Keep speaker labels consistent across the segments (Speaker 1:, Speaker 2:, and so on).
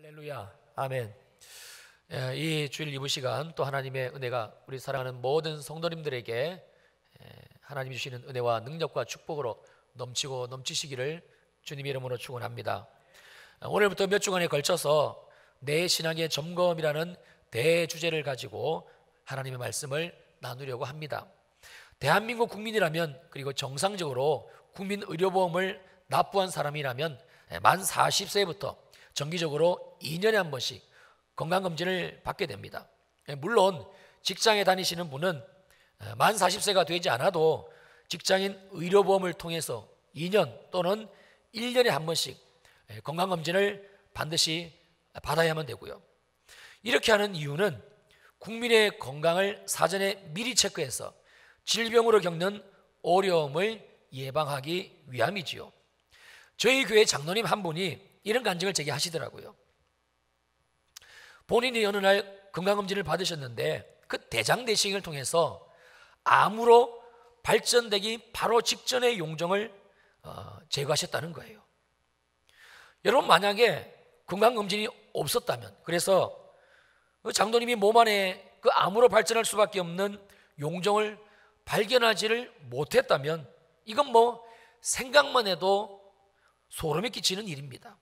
Speaker 1: 할렐루야, 아멘. 이 주일 이브 시간 또 하나님의 은혜가 우리 사랑하는 모든 성도님들에게 하나님이 주시는 은혜와 능력과 축복으로 넘치고 넘치시기를 주님의 이름으로 축원합니다. 오늘부터 몇 주간에 걸쳐서 내 신앙의 점검이라는 대주제를 가지고 하나님의 말씀을 나누려고 합니다. 대한민국 국민이라면, 그리고 정상적으로 국민의료보험을 납부한 사람이라면 만 40세부터 정기적으로 2년에 한 번씩 건강검진을 받게 됩니다. 물론 직장에 다니시는 분은 만 40세가 되지 않아도 직장인 의료보험을 통해서 2년 또는 1년에 한 번씩 건강검진을 반드시 받아야만 되고요. 이렇게 하는 이유는 국민의 건강을 사전에 미리 체크해서 질병으로 겪는 어려움을 예방하기 위함이지요. 저희 교회 장로님 한 분이 이런 간증을 제게 하시더라고요. 본인이 어느 날 건강검진을 받으셨는데 그 대장내시경을 통해서 암으로 발전되기 바로 직전의 용종을 제거하셨다는 거예요. 여러분, 만약에 건강검진이 없었다면, 그래서 그 장로님이 몸 안에 그 암으로 발전할 수밖에 없는 용종을 발견하지를 못했다면 이건 생각만 해도 소름이 끼치는 일입니다.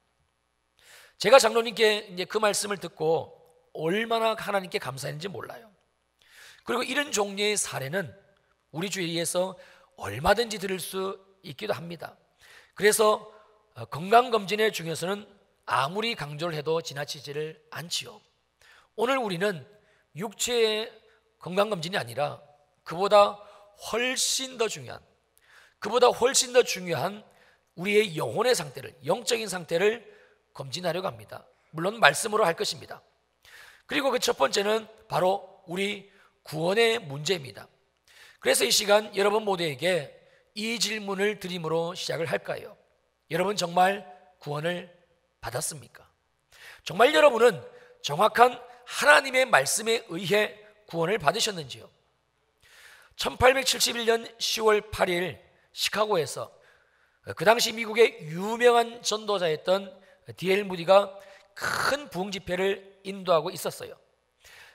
Speaker 1: 제가 장로님께 이제 그 말씀을 듣고 얼마나 하나님께 감사했는지 몰라요. 그리고 이런 종류의 사례는 우리 주위에서 얼마든지 들을 수 있기도 합니다. 그래서 건강검진의 중요성은 아무리 강조를 해도 지나치지를 않지요. 오늘 우리는 육체의 건강검진이 아니라 그보다 훨씬 더 중요한 우리의 영혼의 상태를, 영적인 상태를 검진하려고 합니다. 물론 말씀으로 할 것입니다. 그리고 그 첫 번째는 바로 우리 구원의 문제입니다. 그래서 이 시간 여러분 모두에게 이 질문을 드림으로 시작을 할까요? 여러분 정말 구원을 받았습니까? 정말 여러분은 정확한 하나님의 말씀에 의해 구원을 받으셨는지요? 1871년 10월 8일 시카고에서 그 당시 미국의 유명한 전도자였던 D.L. 무디가 큰 부흥 집회를 인도하고 있었어요.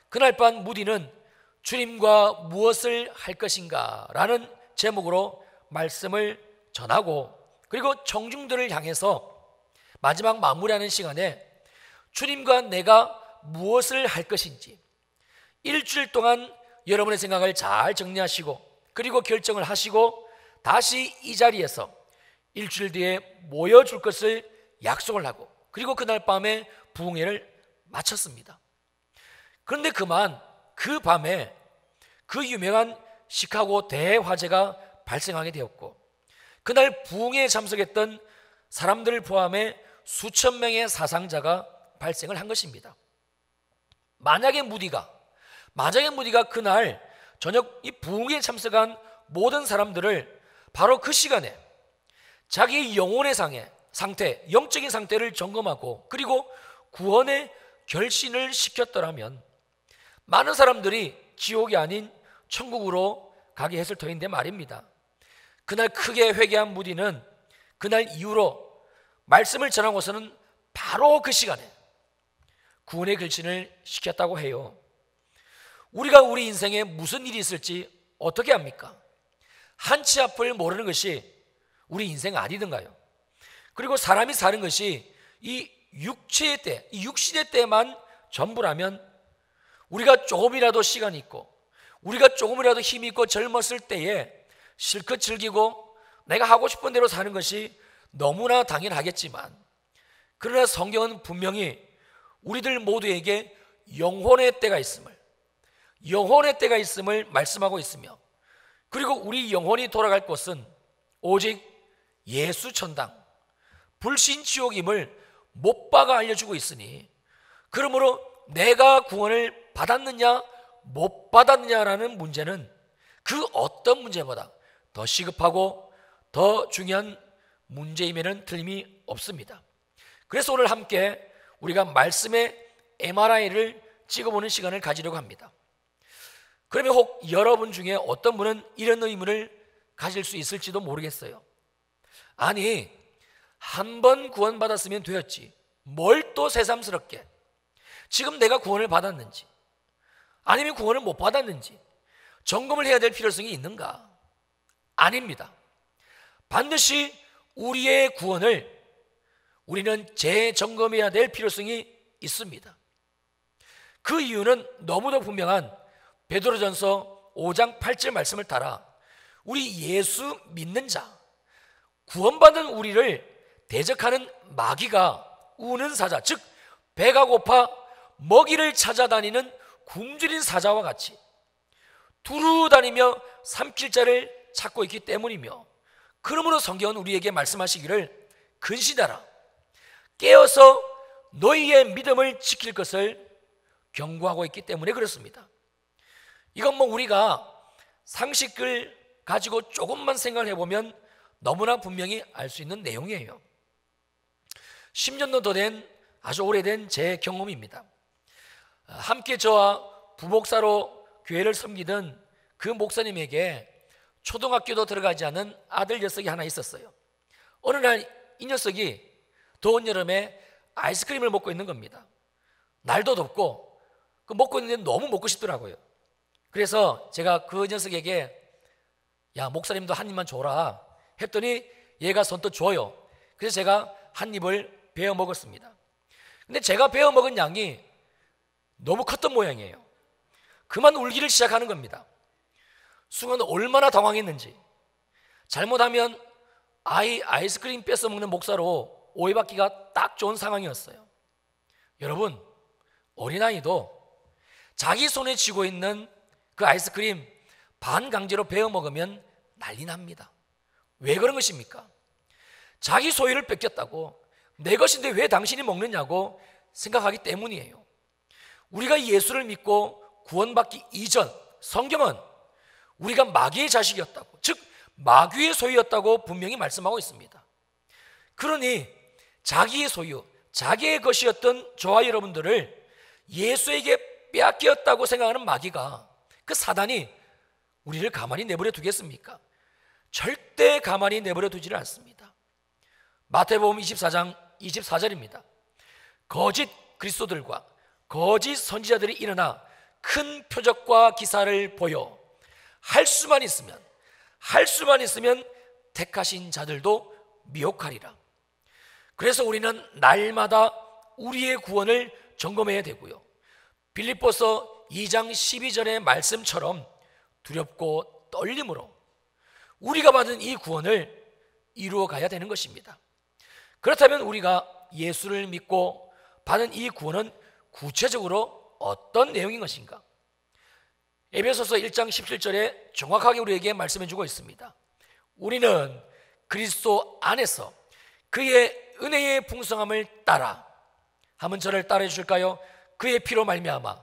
Speaker 1: 그날 밤 무디는 주님과 무엇을 할 것인가 라는 제목으로 말씀을 전하고, 그리고 청중들을 향해서 마지막 마무리하는 시간에 주님과 내가 무엇을 할 것인지 일주일 동안 여러분의 생각을 잘 정리하시고, 그리고 결정을 하시고 다시 이 자리에서 일주일 뒤에 모여줄 것을 약속을 하고, 그리고 그날 밤에 부흥회를 마쳤습니다. 그런데 그 밤에 그 유명한 시카고 대화재가 발생하게 되었고, 그날 부흥회에 참석했던 사람들을 포함해 수천 명의 사상자가 발생을 한 것입니다. 만약에 무디가 그날 저녁 이 부흥회에 참석한 모든 사람들을 바로 그 시간에 자기 영혼의 상태, 영적인 상태를 점검하고, 그리고 구원의 결신을 시켰더라면 많은 사람들이 지옥이 아닌 천국으로 가게 했을 터인데 말입니다. 그날 크게 회개한 무디는 그날 이후로 말씀을 전하고서는 바로 그 시간에 구원의 결신을 시켰다고 해요. 우리가 우리 인생에 무슨 일이 있을지 어떻게 합니까? 한치 앞을 모르는 것이 우리 인생 아니든가요? 그리고 사람이 사는 것이 이 육체의 때, 이 육신의 때만 전부라면 우리가 조금이라도 시간이 있고, 우리가 조금이라도 힘이 있고 젊었을 때에 실컷 즐기고 내가 하고 싶은 대로 사는 것이 너무나 당연하겠지만, 그러나 성경은 분명히 우리들 모두에게 영혼의 때가 있음을 말씀하고 있으며, 그리고 우리 영혼이 돌아갈 곳은 오직 예수 천당, 불신 지옥임을 못 박아 알려주고 있으니, 그러므로 내가 구원을 받았느냐 못 받았느냐라는 문제는 그 어떤 문제보다 더 시급하고 더 중요한 문제임에는 틀림이 없습니다. 그래서 오늘 함께 우리가 말씀의 MRI를 찍어보는 시간을 가지려고 합니다. 그러면 혹 여러분 중에 어떤 분은 이런 의문을 가질 수 있을지도 모르겠어요. 아니, 한 번 구원받았으면 되었지, 뭘 또 새삼스럽게 지금 내가 구원을 받았는지 아니면 구원을 못 받았는지 점검을 해야 될 필요성이 있는가? 아닙니다. 반드시 우리의 구원을 우리는 재점검해야 될 필요성이 있습니다. 그 이유는 너무도 분명한 베드로전서 5장 8절 말씀을 따라 우리 예수 믿는 자, 구원받은 우리를 대적하는 마귀가 우는 사자, 즉 배가 고파 먹이를 찾아다니는 굶주린 사자와 같이 두루 다니며 삼킬 자를 찾고 있기 때문이며, 그러므로 성경은 우리에게 말씀하시기를 근신하라, 깨어서 너희의 믿음을 지킬 것을 경고하고 있기 때문에 그렇습니다. 이건 우리가 상식을 가지고 조금만 생각을 해보면 너무나 분명히 알 수 있는 내용이에요. 10년도 더 된 아주 오래된 제 경험입니다. 함께 저와 부목사로 교회를 섬기던 그 목사님에게 초등학교도 들어가지 않은 아들 녀석이 하나 있었어요. 어느 날 이 녀석이 더운 여름에 아이스크림을 먹고 있는 겁니다. 날도 덥고 먹고 있는데 너무 먹고 싶더라고요. 그래서 제가 그 녀석에게 야, 목사님도 한 입만 줘라 했더니 얘가 선뜻 줘요. 그래서 제가 한 입을 베어 먹었습니다. 근데 제가 베어 먹은 양이 너무 컸던 모양이에요. 그만 울기를 시작하는 겁니다. 순간 얼마나 당황했는지. 잘못하면 아이스크림 뺏어 먹는 목사로 오해받기가 딱 좋은 상황이었어요. 여러분, 어린아이도 자기 손에 쥐고 있는 그 아이스크림 반강제로 베어 먹으면 난리 납니다. 왜 그런 것입니까? 자기 소유를 뺏겼다고, 내 것인데 왜 당신이 먹느냐고 생각하기 때문이에요. 우리가 예수를 믿고 구원받기 이전 성경은 우리가 마귀의 자식이었다고, 즉 마귀의 소유였다고 분명히 말씀하고 있습니다. 그러니 자기의 소유, 자기의 것이었던 저와 여러분들을 예수에게 빼앗겼다고 생각하는 마귀가, 그 사단이 우리를 가만히 내버려 두겠습니까? 절대 가만히 내버려 두지를 않습니다. 마태복음 24장 24절입니다. 거짓 그리스도들과 거짓 선지자들이 일어나 큰 표적과 기사를 보여 할 수만 있으면 택하신 자들도 미혹하리라. 그래서 우리는 날마다 우리의 구원을 점검해야 되고요, 빌립보서 2장 12절의 말씀처럼 두렵고 떨림으로 우리가 받은 이 구원을 이루어 가야 되는 것입니다. 그렇다면 우리가 예수를 믿고 받은 이 구원은 구체적으로 어떤 내용인 것인가? 에베소서 1장 17절에 정확하게 우리에게 말씀해 주고 있습니다. 우리는 그리스도 안에서 그의 은혜의 풍성함을 따라, 한번 저를 따라해 주실까요? 그의 피로 말미암아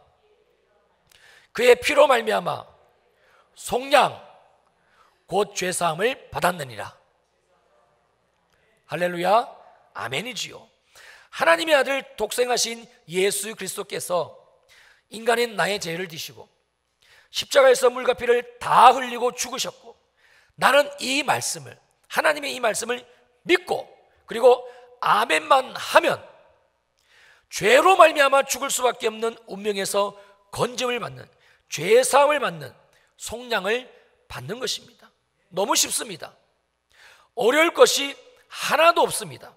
Speaker 1: 속량 곧 죄사함을 받았느니라. 할렐루야, 아멘이지요. 하나님의 아들 독생하신 예수 그리스도께서 인간인 나의 죄를 지시고 십자가에서 물과 피를 다 흘리고 죽으셨고, 나는 이 말씀을, 하나님의 이 말씀을 믿고 그리고 아멘만 하면 죄로 말미암아 죽을 수밖에 없는 운명에서 건짐을 받는, 죄사함을 받는 속량을 받는 것입니다. 너무 쉽습니다. 어려울 것이 하나도 없습니다.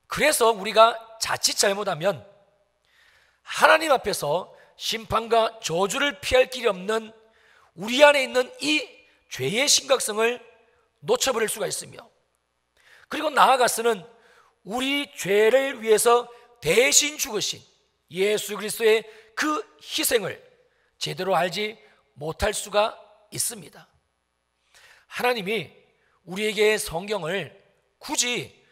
Speaker 1: 그래서 우리가 자칫 잘못하면 하나님 앞에서 심판과 저주를 피할 길이 없는 우리 안에 있는 이 죄의 심각성을 놓쳐버릴 수가 있으며, 그리고 나아가서는 우리 죄를 위해서 대신 죽으신 예수 그리스도의 그 희생을 제대로 알지 못할 수가 있습니다. 하나님이 우리에게 성경을 굳이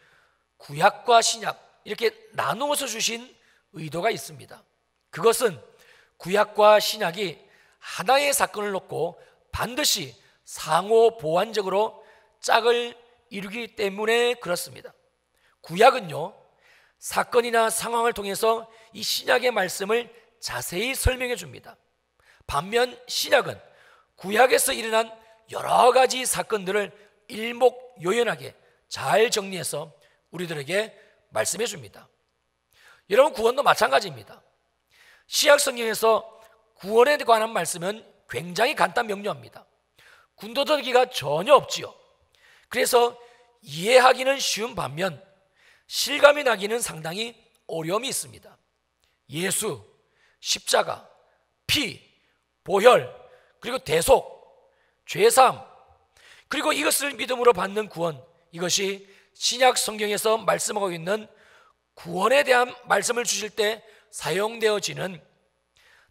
Speaker 1: 구약과 신약 이렇게 나누어서 주신 의도가 있습니다. 그것은 구약과 신약이 하나의 사건을 놓고 반드시 상호 보완적으로 짝을 이루기 때문에 그렇습니다. 구약은요, 사건이나 상황을 통해서 이 신약의 말씀을 자세히 설명해 줍니다. 반면 신약은 구약에서 일어난 여러 가지 사건들을 일목요연하게 잘 정리해서 우리들에게 말씀해 줍니다. 여러분, 구원도 마찬가지입니다. 신약 성경에서 구원에 관한 말씀은 굉장히 간단 명료합니다. 군더더기가 전혀 없지요. 그래서 이해하기는 쉬운 반면 실감이 나기는 상당히 어려움이 있습니다. 예수, 십자가, 피, 보혈, 그리고 대속, 죄사함, 그리고 이것을 믿음으로 받는 구원, 이것이 신약 성경에서 말씀하고 있는 구원에 대한 말씀을 주실 때 사용되어지는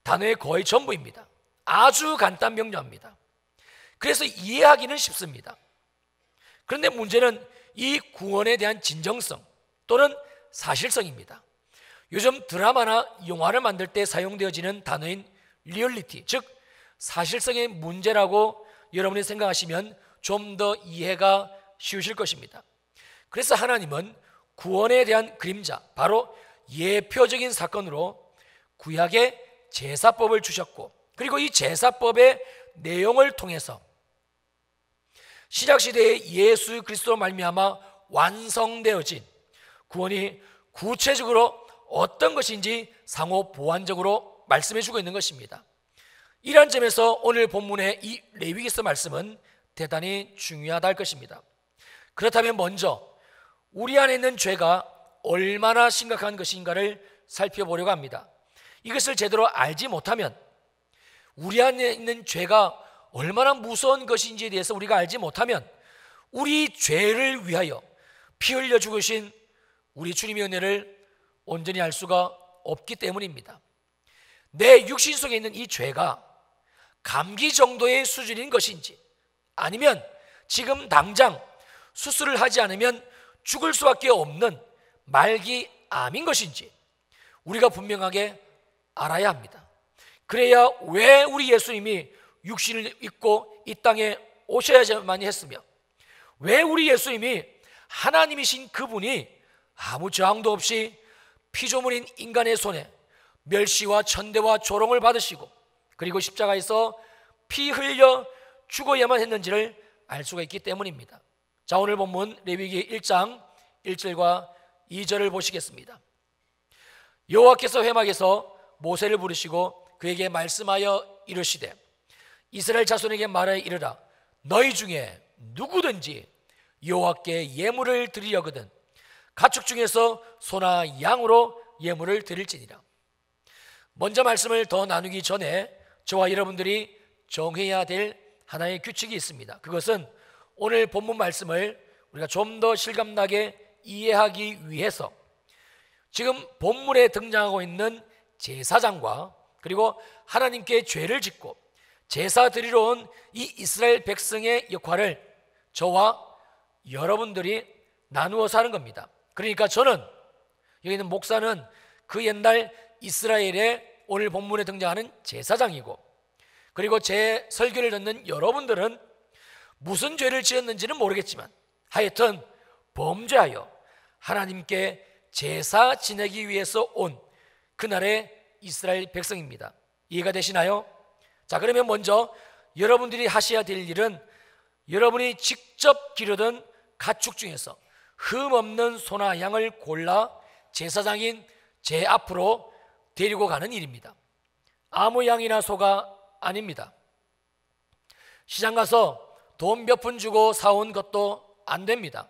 Speaker 1: 단어의 거의 전부입니다. 아주 간단 명료합니다. 그래서 이해하기는 쉽습니다. 그런데 문제는 이 구원에 대한 진정성 또는 사실성입니다. 요즘 드라마나 영화를 만들 때 사용되어지는 단어인 리얼리티, 즉 사실성의 문제라고 여러분이 생각하시면 좀 더 이해가 쉬우실 것입니다. 그래서 하나님은 구원에 대한 그림자, 바로 예표적인 사건으로 구약의 제사법을 주셨고, 그리고 이 제사법의 내용을 통해서 신약시대의 예수 그리스도로 말미암아 완성되어진 구원이 구체적으로 어떤 것인지 상호 보완적으로 말씀해 주고 있는 것입니다. 이러한 점에서 오늘 본문의 이 레위기서 말씀은 대단히 중요하다 할 것입니다. 그렇다면 먼저 우리 안에 있는 죄가 얼마나 심각한 것인가를 살펴보려고 합니다. 이것을 제대로 알지 못하면, 우리 안에 있는 죄가 얼마나 무서운 것인지에 대해서 우리가 알지 못하면 우리 죄를 위하여 피 흘려 죽으신 우리 주님의 은혜를 온전히 알 수가 없기 때문입니다. 내 육신 속에 있는 이 죄가 감기 정도의 수준인 것인지, 아니면 지금 당장 수술을 하지 않으면 죽을 수밖에 없는 말기 암인 것인지 우리가 분명하게 알아야 합니다. 그래야 왜 우리 예수님이 육신을 입고 이 땅에 오셔야만 했으며, 왜 우리 예수님이 하나님이신 그분이 아무 저항도 없이 피조물인 인간의 손에 멸시와 천대와 조롱을 받으시고, 그리고 십자가에서 피 흘려 죽어야만 했는지를 알 수가 있기 때문입니다. 자, 오늘 본문 레위기 1장 1절과 2절을 보시겠습니다. 여호와께서 회막에서 모세를 부르시고 그에게 말씀하여 이르시되, 이스라엘 자손에게 말하여 이르라. 너희 중에 누구든지 여호와께 예물을 드리려거든 가축 중에서 소나 양으로 예물을 드릴지니라. 먼저 말씀을 더 나누기 전에 저와 여러분들이 정해야 될 하나의 규칙이 있습니다. 그것은 오늘 본문 말씀을 우리가 좀 더 실감나게 이해하기 위해서 지금 본문에 등장하고 있는 제사장과 그리고 하나님께 죄를 짓고 제사 드리러 온 이 이스라엘 백성의 역할을 저와 여러분들이 나누어서 하는 겁니다. 그러니까 저는, 여기 있는 목사는 그 옛날 이스라엘의 오늘 본문에 등장하는 제사장이고, 그리고 제 설교를 듣는 여러분들은 무슨 죄를 지었는지는 모르겠지만 하여튼 범죄하여 하나님께 제사 지내기 위해서 온 그날의 이스라엘 백성입니다. 이해가 되시나요? 자, 그러면 먼저 여러분들이 하셔야 될 일은 여러분이 직접 기르던 가축 중에서 흠없는 소나 양을 골라 제사장인 제 앞으로 데리고 가는 일입니다. 아무 양이나 소가 아닙니다. 시장 가서 돈 몇 푼 주고 사온 것도 안 됩니다.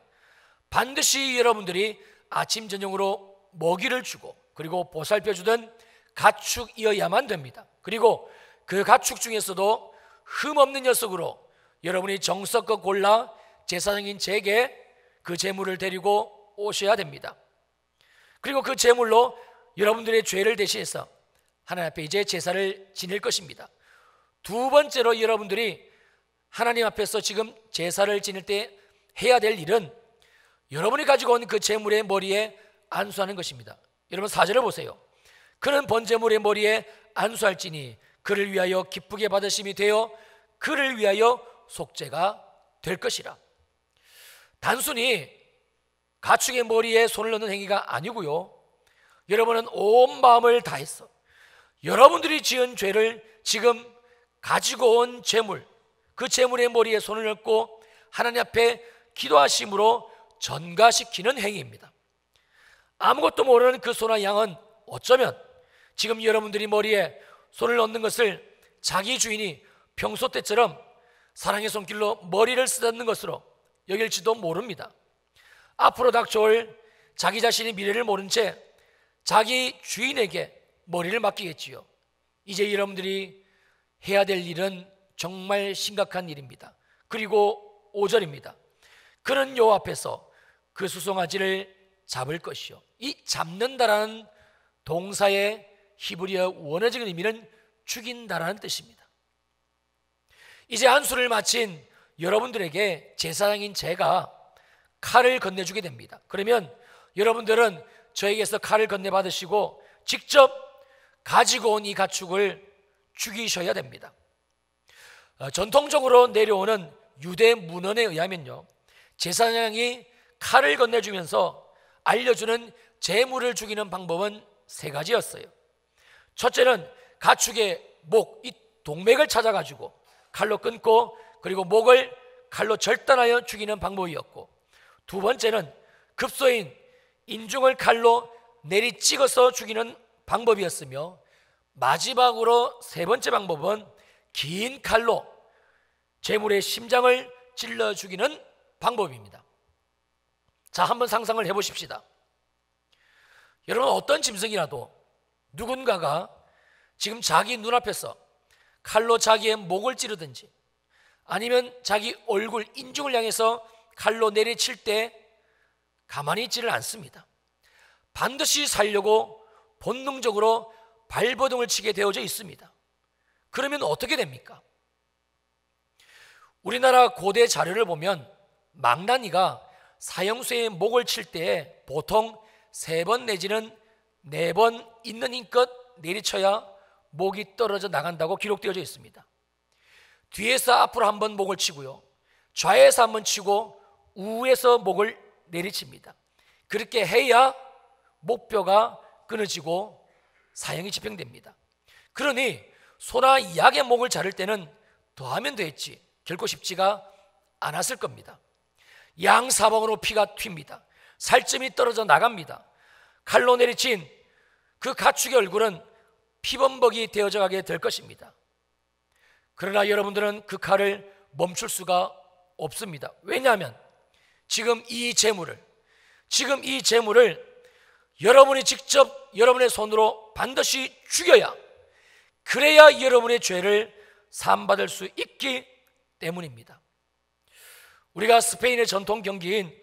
Speaker 1: 반드시 여러분들이 아침 저녁으로 먹이를 주고 그리고 보살펴주던 가축이어야만 됩니다. 그리고 그 가축 중에서도 흠없는 녀석으로 여러분이 정성껏 골라 제사장인 제게 그 제물을 데리고 오셔야 됩니다. 그리고 그 제물로 여러분들의 죄를 대신해서 하나님 앞에 이제 제사를 지낼 것입니다. 두 번째로 여러분들이 하나님 앞에서 지금 제사를 지낼 때 해야 될 일은 여러분이 가지고 온 그 제물의 머리에 안수하는 것입니다. 여러분 4절을 보세요. 그는 번제물의 머리에 안수할지니 그를 위하여 기쁘게 받으심이 되어 그를 위하여 속죄가 될 것이라. 단순히 가축의 머리에 손을 넣는 행위가 아니고요, 여러분은 온 마음을 다해서 여러분들이 지은 죄를 지금 가지고 온 제물, 그 제물의 머리에 손을 얹고 하나님 앞에 기도하심으로 전가시키는 행위입니다. 아무것도 모르는 그 소나 양은 어쩌면 지금 여러분들이 머리에 손을 얹는 것을 자기 주인이 평소 때처럼 사랑의 손길로 머리를 쓰다듬는 것으로 여길지도 모릅니다. 앞으로 닥쳐올 자기 자신의 미래를 모른 채 자기 주인에게 머리를 맡기겠지요. 이제 여러분들이 해야 될 일은 정말 심각한 일입니다. 그리고 5절입니다. 그는 여호와 앞에서 그 수송아지를 잡을 것이요. 이 잡는다라는 동사의 히브리어 원어적인 의미는 죽인다라는 뜻입니다. 이제 안수를 마친 여러분들에게 제사장인 제가 칼을 건네주게 됩니다. 그러면 여러분들은 저에게서 칼을 건네받으시고 직접 가지고 온 이 가축을 죽이셔야 됩니다. 전통적으로 내려오는 유대 문헌에 의하면요, 제사장이 칼을 건네주면서 알려주는 제물을 죽이는 방법은 3가지였어요. 첫째는 가축의 목, 이 동맥을 찾아가지고 칼로 끊고 그리고 목을 칼로 절단하여 죽이는 방법이었고, 두 번째는 급소인 인중을 칼로 내리 찍어서 죽이는 방법이었으며, 마지막으로 3번째 방법은 긴 칼로 제물의 심장을 찔러 죽이는 방법입니다. 자, 한번 상상을 해보십시다. 여러분, 어떤 짐승이라도 누군가가 지금 자기 눈앞에서 칼로 자기의 목을 찌르든지 아니면 자기 얼굴, 인중을 향해서 칼로 내리칠 때 가만히 있지를 않습니다. 반드시 살려고 본능적으로 발버둥을 치게 되어져 있습니다. 그러면 어떻게 됩니까? 우리나라 고대 자료를 보면 망나니가 사형수의 목을 칠 때 보통 3번 내지는 4번 있는 힘껏 내리쳐야 목이 떨어져 나간다고 기록되어져 있습니다. 뒤에서 앞으로 한 번 목을 치고요, 좌에서 한 번 치고 우에서 목을 내리칩니다. 그렇게 해야 목뼈가 끊어지고 사형이 집행됩니다. 그러니 소나 약의 목을 자를 때는 더 하면 되겠지, 결코 쉽지가 않았을 겁니다. 양사방으로 피가 튑니다. 살점이 떨어져 나갑니다. 칼로 내리친 그 가축의 얼굴은 피범벅이 되어져 가게 될 것입니다. 그러나 여러분들은 그 칼을 멈출 수가 없습니다. 왜냐하면 지금 이 재물을 여러분이 직접 여러분의 손으로 반드시 죽여야, 그래야 여러분의 죄를 사함받을 수 있기 때문입니다. 우리가 스페인의 전통 경기인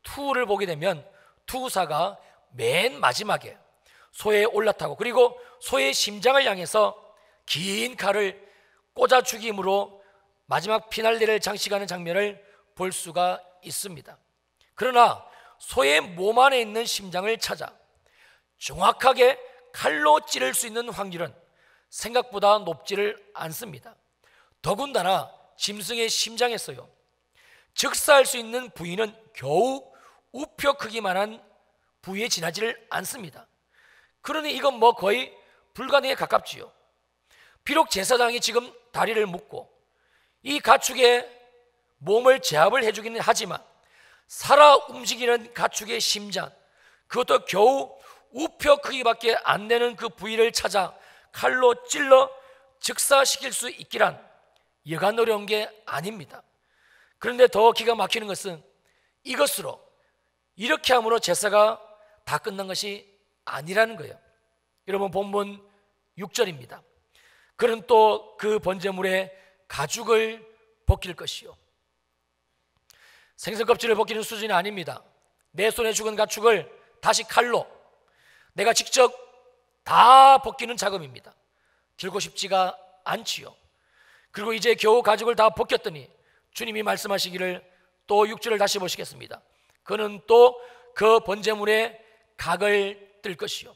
Speaker 1: 투를 보게 되면 투사가 맨 마지막에 소에 올라타고 그리고 소의 심장을 향해서 긴 칼을 꽂아 죽임으로 마지막 피날레를 장식하는 장면을 볼 수가 있습니다. 그러나 소의 몸 안에 있는 심장을 찾아 정확하게 칼로 찌를 수 있는 확률은 생각보다 높지를 않습니다. 더군다나 짐승의 심장에서요, 즉사할 수 있는 부위는 겨우 우표 크기만한 부위에 지나지를 않습니다. 그러니 이건 거의 불가능에 가깝지요. 비록 제사장이 지금 다리를 묶고 이 가축의 몸을 제압을 해주기는 하지만 살아 움직이는 가축의 심장, 그것도 겨우 우표 크기밖에 안 되는 그 부위를 찾아 칼로 찔러 즉사시킬 수 있기란 여간 어려운 게 아닙니다. 그런데 더 기가 막히는 것은 이것으로, 이렇게 함으로 제사가 다 끝난 것이 아니라는 거예요. 여러분, 본문 6절입니다. 그는 또 그 번제물의 가죽을 벗길 것이요. 생선 껍질을 벗기는 수준이 아닙니다. 내 손에 죽은 가축을 다시 칼로 내가 직접 다 벗기는 작업입니다. 들고 싶지가 않지요. 그리고 이제 겨우 가죽을 다 벗겼더니 주님이 말씀하시기를, 또 6절을 다시 보시겠습니다. 그는 또 그 번제물의 각을 뜰 것이요.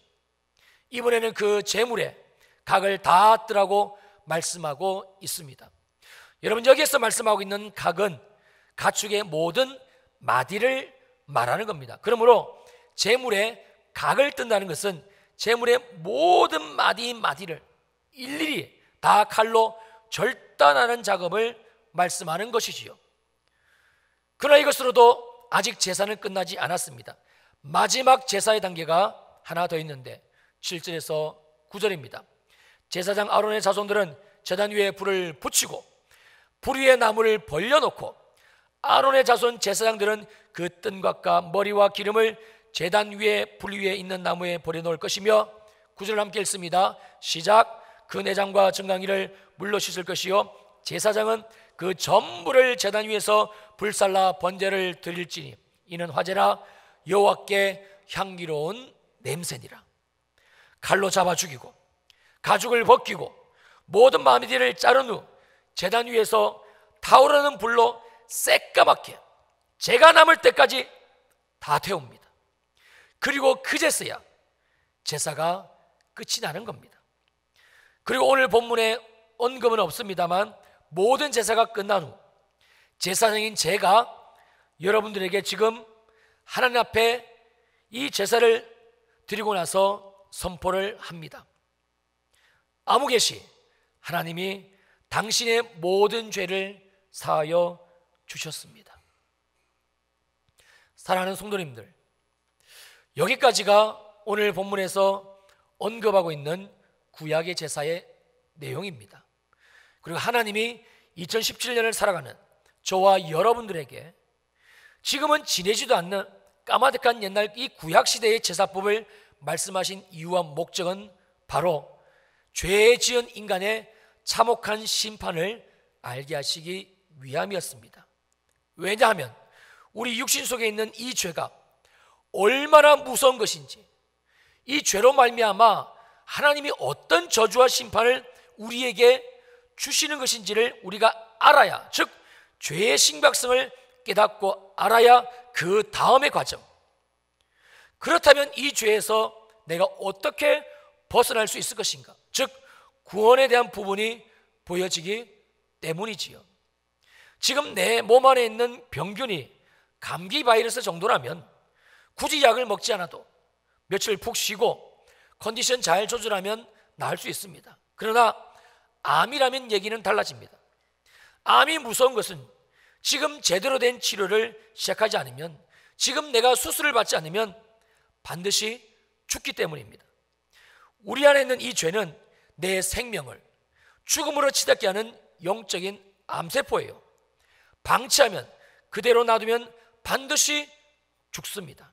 Speaker 1: 이번에는 그 제물의 각을 다 뜨라고 말씀하고 있습니다. 여러분, 여기에서 말씀하고 있는 각은 가축의 모든 마디를 말하는 겁니다. 그러므로 제물의 각을 뜬다는 것은 제물의 모든 마디를 일일이 다 칼로 절단하는 작업을 말씀하는 것이지요. 그러나 이것으로도 아직 제사는 끝나지 않았습니다. 마지막 제사의 단계가 하나 더 있는데 7절에서 9절입니다. 제사장 아론의 자손들은 제단 위에 불을 붙이고 불 위에 나무를 벌려놓고 아론의 자손 제사장들은 그 뜬곽과 머리와 기름을 제단 위에 불 위에 있는 나무에 버려놓을 것이며 9절 함께 읽습니다. 시작. 그 내장과 정강이를 물로 씻을 것이요 제사장은 그 전부를 제단 위에서 불살라 번제를 드릴지니 이는 화제라 여호와께 향기로운 냄새니라. 칼로 잡아 죽이고 가죽을 벗기고 모든 마미디를 자른 후 제단 위에서 타오르는 불로 새까맣게 재가 남을 때까지 다 태웁니다. 그리고 그제서야 제사가 끝이 나는 겁니다. 그리고 오늘 본문에 언급은 없습니다만 모든 제사가 끝난 후 제사장인 제가 여러분들에게 지금 하나님 앞에 이 제사를 드리고 나서 선포를 합니다. 아무 개시 하나님이 당신의 모든 죄를 사하여 주셨습니다. 사랑하는 성도님들, 여기까지가 오늘 본문에서 언급하고 있는 구약의 제사의 내용입니다. 그리고 하나님이 2017년을 살아가는 저와 여러분들에게 지금은 지내지도 않는 까마득한 옛날 이 구약시대의 제사법을 말씀하신 이유와 목적은 바로 죄 지은 인간의 참혹한 심판을 알게 하시기 위함이었습니다. 왜냐하면 우리 육신 속에 있는 이 죄가 얼마나 무서운 것인지, 이 죄로 말미암아 하나님이 어떤 저주와 심판을 우리에게 주시는 것인지를 우리가 알아야, 즉 죄의 심각성을 깨닫고 알아야 그 다음의 과정, 그렇다면 이 죄에서 내가 어떻게 벗어날 수 있을 것인가, 즉 구원에 대한 부분이 보여지기 때문이지요. 지금 내 몸 안에 있는 병균이 감기 바이러스 정도라면 굳이 약을 먹지 않아도 며칠 푹 쉬고 컨디션 잘 조절하면 나을 수 있습니다. 그러나 암이라면 얘기는 달라집니다. 암이 무서운 것은 지금 제대로 된 치료를 시작하지 않으면, 지금 내가 수술을 받지 않으면 반드시 죽기 때문입니다. 우리 안에 있는 이 죄는 내 생명을 죽음으로 치닫게 하는 영적인 암세포예요. 방치하면, 그대로 놔두면 반드시 죽습니다.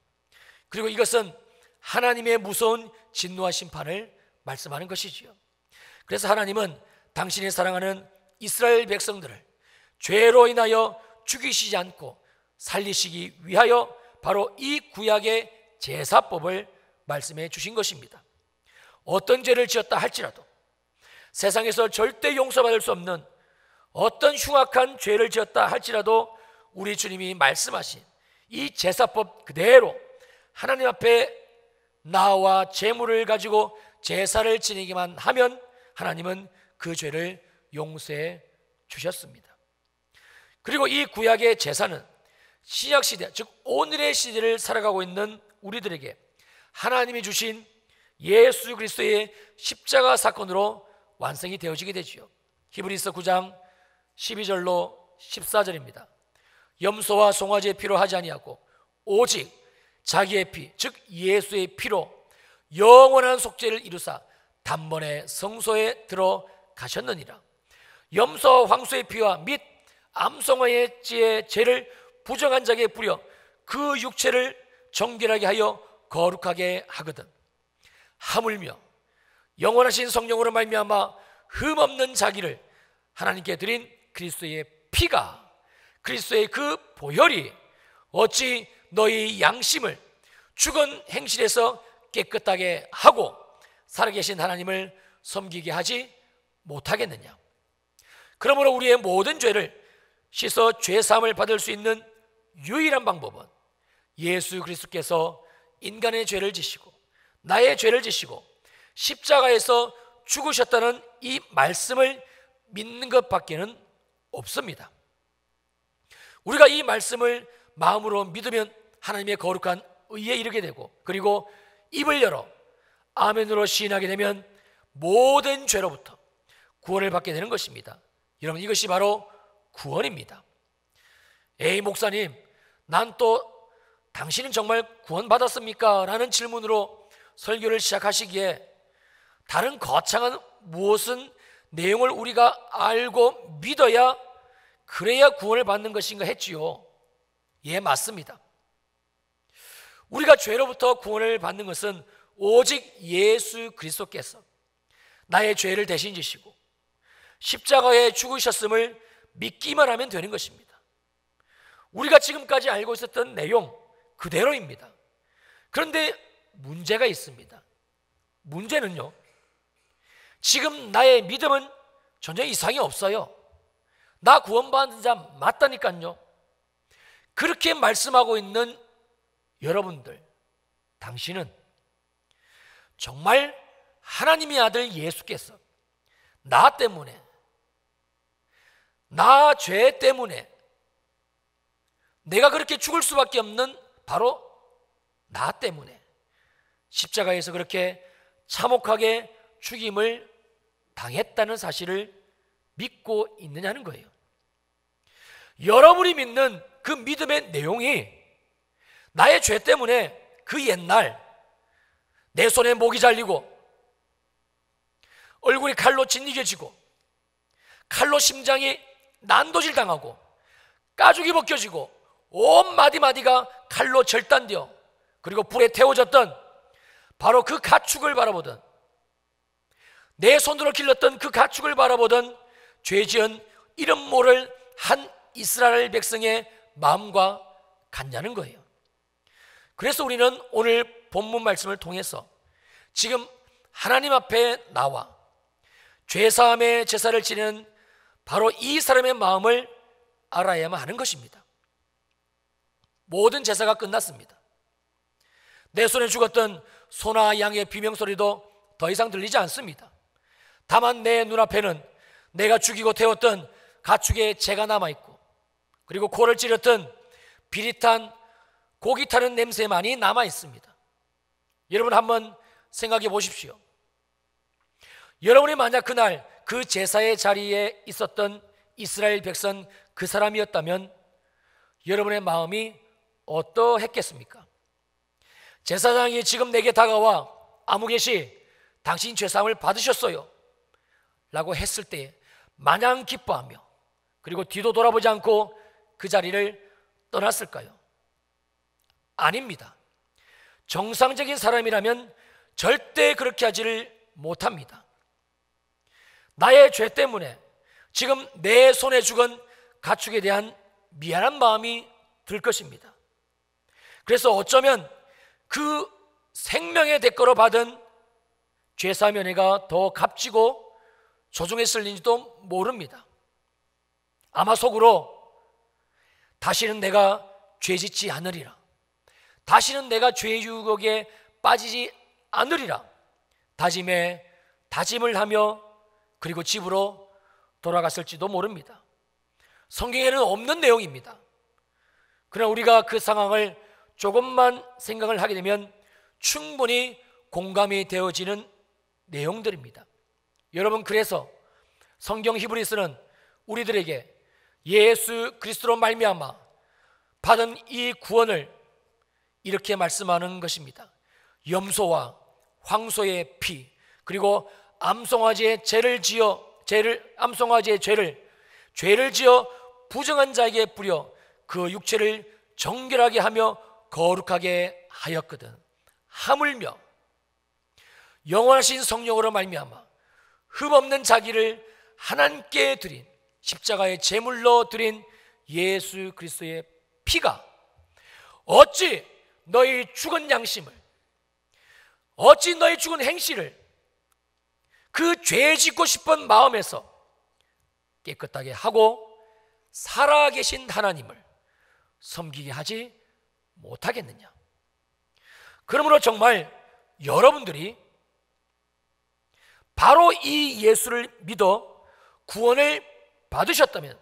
Speaker 1: 그리고 이것은 하나님의 무서운 진노와 심판을 말씀하는 것이지요. 그래서 하나님은 당신이 사랑하는 이스라엘 백성들을 죄로 인하여 죽이시지 않고 살리시기 위하여 바로 이 구약의 제사법을 말씀해 주신 것입니다. 어떤 죄를 지었다 할지라도, 세상에서 절대 용서받을 수 없는 어떤 흉악한 죄를 지었다 할지라도 우리 주님이 말씀하신 이 제사법 그대로 하나님 앞에 나와 제물을 가지고 제사를 지내기만 하면 하나님은 그 죄를 용서해 주셨습니다. 그리고 이 구약의 제사는 신약시대, 즉 오늘의 시대를 살아가고 있는 우리들에게 하나님이 주신 예수 그리스도의 십자가 사건으로 완성이 되어지게 되지요. 히브리서 9장 12절로 14절입니다. 염소와 송아지의 피로 하지 아니하고 오직 자기의 피, 즉 예수의 피로 영원한 속죄를 이루사 단번에 성소에 들어가셨느니라. 염소와 황소의 피와 및 암송아의 찌의 죄를 부정한 자에게 뿌려 그 육체를 정결하게 하여 거룩하게 하거든. 하물며 영원하신 성령으로 말미암아 흠없는 자기를 하나님께 드린 그리스도의 피가, 그리스도의 그 보혈이 어찌 너희 양심을 죽은 행실에서 깨끗하게 하고 살아계신 하나님을 섬기게 하지 못하겠느냐. 그러므로 우리의 모든 죄를 씻어 죄사함을 받을 수 있는 유일한 방법은 예수 그리스도께서 인간의 죄를 지시고 나의 죄를 지시고 십자가에서 죽으셨다는 이 말씀을 믿는 것밖에는 없습니다. 우리가 이 말씀을 마음으로 믿으면 하나님의 거룩한 의에 이르게 되고, 그리고 입을 열어 아멘으로 시인하게 되면 모든 죄로부터 구원을 받게 되는 것입니다. 여러분, 이것이 바로 구원입니다. 에이 목사님, 난 또 당신은 정말 구원받았습니까? 라는 질문으로 설교를 시작하시기에 다른 거창한 무엇은 내용을 우리가 알고 믿어야 그래야 구원을 받는 것인가 했지요. 예, 맞습니다. 우리가 죄로부터 구원을 받는 것은 오직 예수 그리스도께서 나의 죄를 대신 지시고 십자가에 죽으셨음을 믿기만 하면 되는 것입니다. 우리가 지금까지 알고 있었던 내용 그대로입니다. 그런데 문제가 있습니다. 문제는요, 지금 나의 믿음은 전혀 이상이 없어요. 나 구원받은 자 맞다니까요. 그렇게 말씀하고 있는 여러분들, 당신은 정말 하나님의 아들 예수께서 나 때문에, 나 죄 때문에 내가 그렇게 죽을 수밖에 없는 바로 나 때문에 십자가에서 그렇게 참혹하게 죽임을 당했다는 사실을 믿고 있느냐는 거예요. 여러분이 믿는 그 믿음의 내용이 나의 죄 때문에 그 옛날 내 손에 목이 잘리고 얼굴이 칼로 짓이겨지고 칼로 심장이 난도질 당하고 가죽이 벗겨지고 온 마디마디가 칼로 절단되어 그리고 불에 태워졌던 바로 그 가축을 바라보던, 내 손으로 길렀던 그 가축을 바라보던 죄지은 이름 모를 한 이스라엘 백성의 마음과 같냐는 거예요. 그래서 우리는 오늘 본문 말씀을 통해서 지금 하나님 앞에 나와 죄사함의 제사를 지내는 바로 이 사람의 마음을 알아야만 하는 것입니다. 모든 제사가 끝났습니다. 내 손에 죽었던 소나 양의 비명소리도 더 이상 들리지 않습니다. 다만 내 눈앞에는 내가 죽이고 태웠던 가축의 재가 남아있고 그리고 코를 찌렸던 비릿한 고기 타는 냄새만이 남아있습니다. 여러분 한번 생각해 보십시오. 여러분이 만약 그날 그 제사의 자리에 있었던 이스라엘 백성 그 사람이었다면 여러분의 마음이 어떠했겠습니까? 제사장이 지금 내게 다가와 아무개시 당신 죄사함을 받으셨어요 라고 했을 때 마냥 기뻐하며 그리고 뒤도 돌아보지 않고 그 자리를 떠났을까요? 아닙니다. 정상적인 사람이라면 절대 그렇게 하지를 못합니다. 나의 죄 때문에 지금 내 손에 죽은 가축에 대한 미안한 마음이 들 것입니다. 그래서 어쩌면 그 생명의 대가로 받은 죄사함 은혜가 더 값지고 소중했을는지도 모릅니다. 아마 속으로 다시는 내가 죄짓지 않으리라, 다시는 내가 죄의 유혹에 빠지지 않으리라 다짐을 하며 그리고 집으로 돌아갔을지도 모릅니다. 성경에는 없는 내용입니다. 그러나 우리가 그 상황을 조금만 생각을 하게 되면 충분히 공감이 되어지는 내용들입니다. 여러분, 그래서 성경 히브리서는 우리들에게 예수 그리스도로 말미암아 받은 이 구원을 이렇게 말씀하는 것입니다. 염소와 황소의 피 그리고 암송아지의 죄를 지어 부정한 자에게 뿌려 그 육체를 정결하게 하며 거룩하게 하였거든. 하물며 영원하신 성령으로 말미암아 흠없는 자기를 하나님께 드린 십자가의 제물로 드린 예수 그리스도의 피가 어찌 너희 죽은 양심을, 어찌 너희 죽은 행실을 그 죄 짓고 싶은 마음에서 깨끗하게 하고 살아계신 하나님을 섬기게 하지 못하겠느냐. 그러므로 정말 여러분들이 바로 이 예수를 믿어 구원을 받으셨다면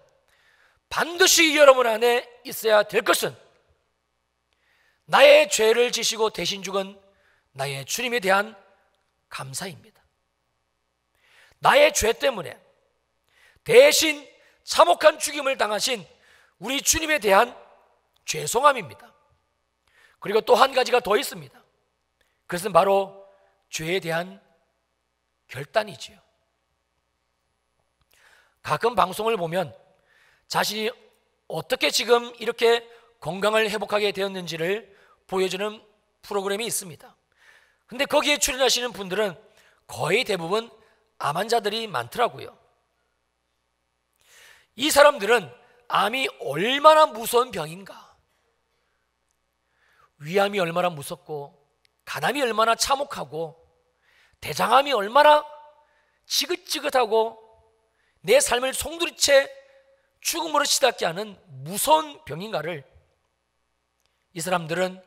Speaker 1: 반드시 여러분 안에 있어야 될 것은 나의 죄를 지시고 대신 죽은 나의 주님에 대한 감사입니다. 나의 죄 때문에 대신 참혹한 죽임을 당하신 우리 주님에 대한 죄송함입니다. 그리고 또 한 가지가 더 있습니다. 그것은 바로 죄에 대한 결단이지요. 가끔 방송을 보면 자신이 어떻게 지금 이렇게 건강을 회복하게 되었는지를 보여주는 프로그램이 있습니다. 근데 거기에 출연하시는 분들은 거의 대부분 암 환자들이 많더라고요. 이 사람들은 암이 얼마나 무서운 병인가, 위암이 얼마나 무섭고, 간암이 얼마나 참혹하고, 대장암이 얼마나 지긋지긋하고 내 삶을 송두리째 죽음으로 치닫게 하는 무서운 병인가를 이 사람들은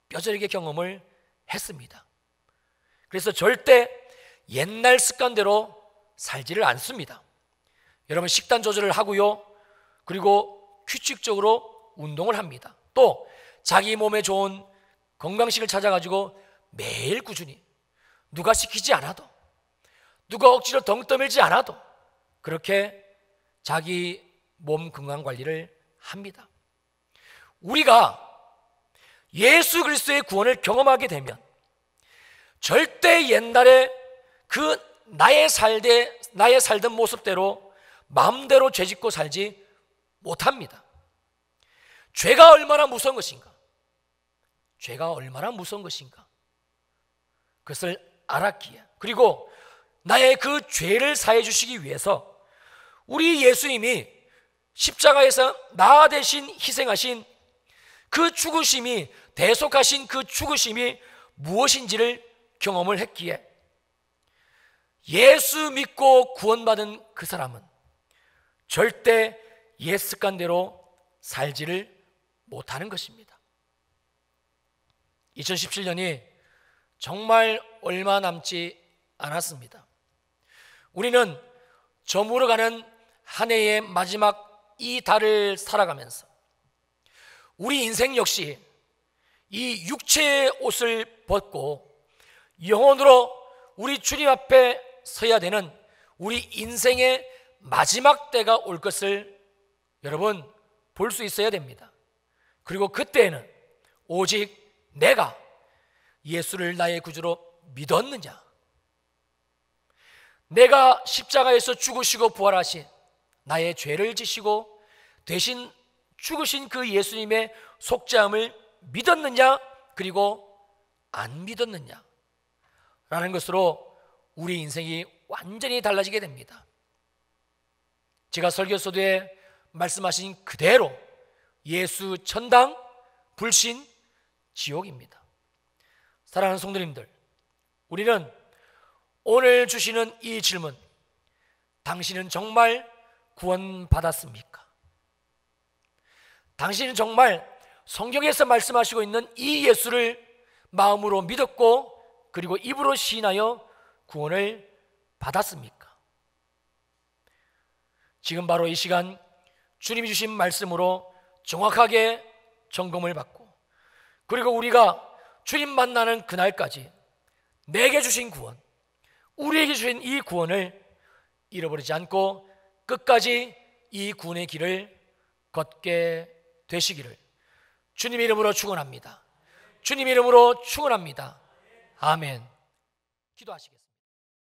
Speaker 1: 뼈저리게 경험을 했습니다. 그래서 절대 옛날 습관대로 살지를 않습니다. 여러분, 식단 조절을 하고요, 그리고 규칙적으로 운동을 합니다. 또 자기 몸에 좋은 건강식을 찾아가지고 매일 꾸준히, 누가 시키지 않아도, 누가 억지로 덩 떠밀지 않아도 그렇게 자기 몸 건강 관리를 합니다. 우리가 예수 그리스도의 구원을 경험하게 되면 절대 옛날에 그 나의 살던 모습대로 마음대로 죄짓고 살지 못합니다. 죄가 얼마나 무서운 것인가, 죄가 얼마나 무서운 것인가, 그것을 알았기에, 그리고 나의 그 죄를 사해 주시기 위해서 우리 예수님이 십자가에서 나 대신 희생하신 그 죽으심이, 대속하신 그 죽으심이 무엇인지를 경험을 했기에 예수 믿고 구원받은 그 사람은 절대 옛 습관대로 살지를 못하는 것입니다. 2017년이 정말 얼마 남지 않았습니다. 우리는 저물어가는 한 해의 마지막 이 달을 살아가면서 우리 인생 역시 이 육체의 옷을 벗고 영혼으로 우리 주님 앞에 서야 되는 우리 인생의 마지막 때가 올 것을 여러분 볼 수 있어야 됩니다. 그리고 그때에는 오직 내가 예수를 나의 구주로 믿었느냐, 내가 십자가에서 죽으시고 부활하신 나의 죄를 지시고 대신 죽으신 그 예수님의 속죄함을 믿었느냐, 그리고 안 믿었느냐 라는 것으로 우리 인생이 완전히 달라지게 됩니다. 제가 설교서도에 말씀하신 그대로 예수 천당, 불신 지옥입니다. 사랑하는 성도님들, 우리는 오늘 주시는 이 질문, 당신은 정말 구원받았습니까? 당신은 정말 성경에서 말씀하시고 있는 이 예수를 마음으로 믿었고 그리고 입으로 시인하여 구원을 받았습니까? 지금 바로 이 시간 주님이 주신 말씀으로 정확하게 점검을 받고, 그리고 우리가 주님 만나는 그날까지 내게 주신 구원, 우리에게 주신 이 구원을 잃어버리지 않고 끝까지 이 구원의 길을 걷게 되시기를 주님 이름으로 축원합니다. 주님 이름으로 축원합니다. 아멘. 기도하시겠습니다.